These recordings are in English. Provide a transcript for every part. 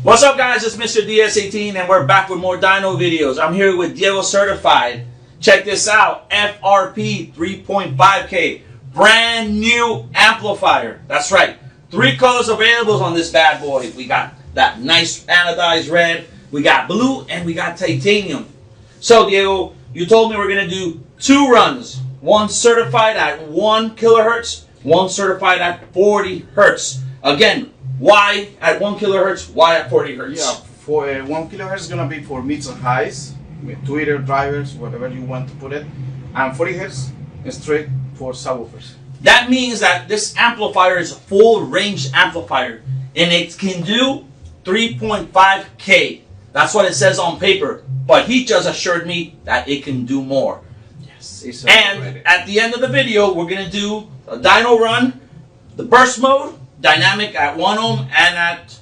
What's up, guys? It's Mr. DS18 and we're back with more dyno videos. I'm here with Diego Certified. Check this out. FRP 3.5K. Brand new amplifier. That's right. 3 colors available on this bad boy. We got that nice anodized red. We got blue and we got titanium. So, Diego, you told me we're going to do 2 runs. One certified at 1 kilohertz. One certified at 40 hertz. Again, why at 1 kilohertz? Why at 40 hertz? Yeah, for 1 kilohertz is gonna be for mids and highs, with tweeter drivers, whatever you want to put it, and 40 hertz is straight for subwoofers. That means that this amplifier is a full range amplifier, and it can do 3.5K. That's what it says on paper. But he just assured me that it can do more. Yes. It's and at the end of the video, we're gonna do a dyno run, the burst mode. Dynamic at 1 ohm and at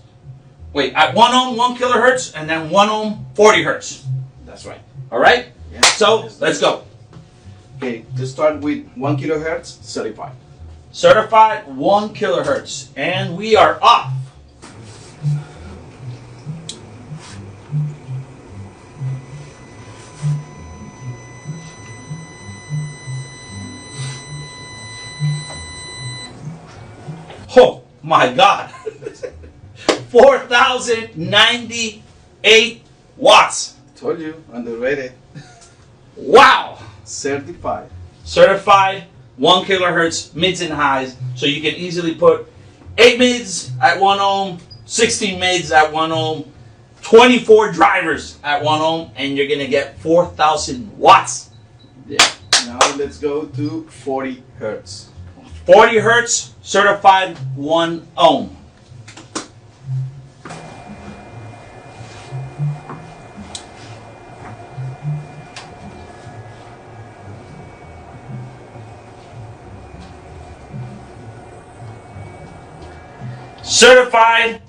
1 ohm 1 kilohertz and then 1 ohm 40 hertz. That's right. All right. Yeah. So let's go. Okay. Let's start with 1 kilohertz certified. Certified 1 kilohertz, and we are off. Oh my God. 4,098 watts. Told you, underrated. Wow. Certified. Certified 1 kilohertz mids and highs. So you can easily put 8 mids at 1 ohm, 16 mids at 1 ohm, 24 drivers at 1 ohm, and you're going to get 4,000 watts. Yeah. Now let's go to 40 hertz. 40 hertz, certified 1 ohm. Certified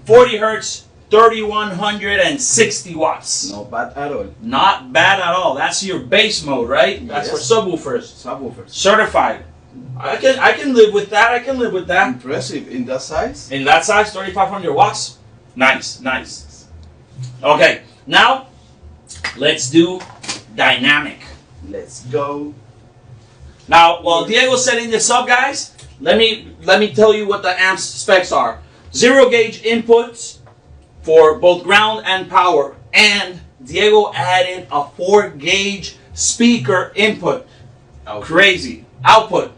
40 hertz, 3,160 watts. Not bad at all. Not bad at all. That's your bass mode, right? That's Yes. for subwoofers. Subwoofers. Certified. I can live with that. I can live with that. Impressive in that size. In that size, 3,500 watts. Nice, nice. Okay, now let's do dynamic. Let's go. Now, while Diego's setting this up, guys, let me tell you what the amp's specs are. 0 gauge inputs for both ground and power, and Diego added a 4 gauge speaker input. Crazy. Output.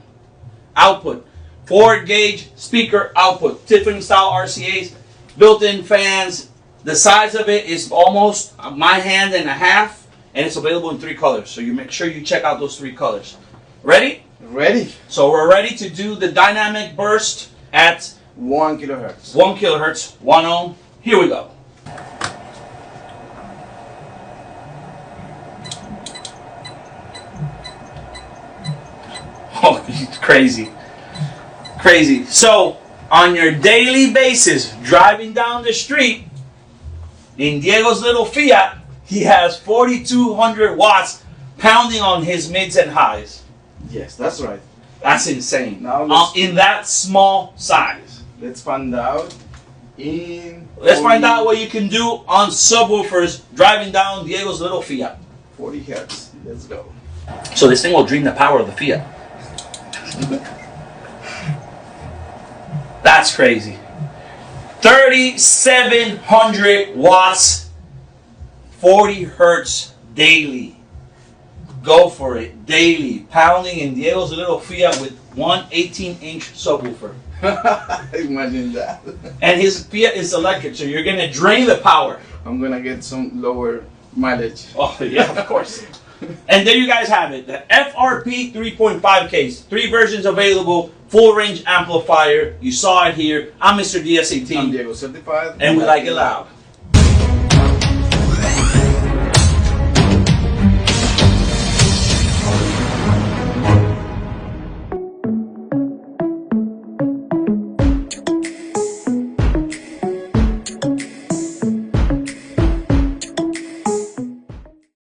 4 gauge speaker output. Tiffany style RCAs, built-in fans. The size of it is almost my hand and a half, and it's available in 3 colors. So you make sure you check out those 3 colors. Ready? Ready. So we're ready to do the dynamic burst at 1 kilohertz. 1 kilohertz, 1 ohm. Here we go. Oh, it's crazy. Crazy. So, on your daily basis, driving down the street, in Diego's little Fiat, he has 4,200 watts pounding on his mids and highs. Yes, that's right. That's insane. Now let's in that small size. Let's find out Let's find out what you can do on subwoofers driving down Diego's little Fiat. 40 hertz. Let's go. So this thing will drain the power of the Fiat. That's crazy. 3,700 watts, 40 hertz daily. Go for it daily. Pounding in Diego's little Fiat with one 18-inch subwoofer. Imagine that. And his Fiat is electric, so you're going to drain the power. I'm going to get some lower mileage. Oh, yeah, of course. And there you guys have it. The FRP 3.5Ks. 3 versions available. Full range amplifier. You saw it here. I'm Mr. DS18. I'm Diego Certified. And we like it loud.